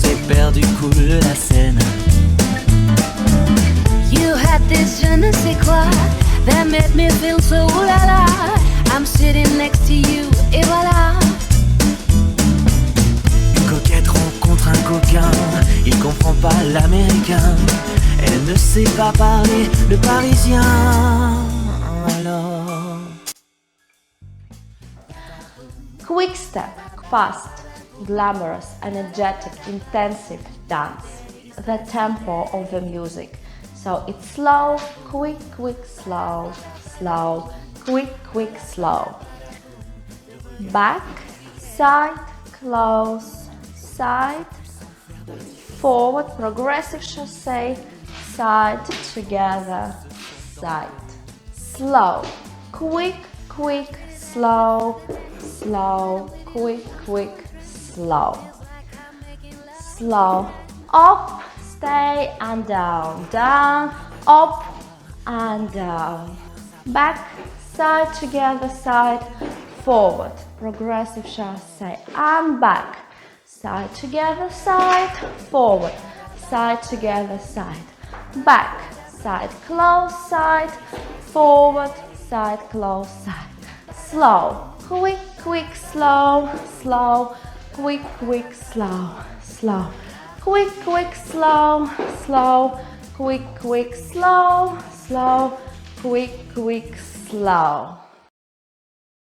ces paires du coule la scène. You had this je ne sais quoi that made me feel so ooh la la. I'm sitting next to you et voilà. Une coquette rencontre un coquin, il comprend pas l'américain. Elle ne sait pas parler le parisien. Alors Quickstep, fast, glamorous, energetic, intensive dance. The tempo of the music. So it's slow, quick, quick, slow, slow, quick, quick, slow. Back, side, close, side, forward, progressive chasse, side, together, side. Slow, quick, quick, slow, slow, quick, quick, slow. Slow, up, stay and down, down, up and down. Back, side, together, side, forward, progressive chasse and back. Side, together, side, forward, side, together, side, back, side, close, side, forward, side, close, side. Slow, quick, quick, slow, slow, quick, quick, slow, slow, quick, quick, slow, slow, quick, quick, slow, slow, quick, quick, slow.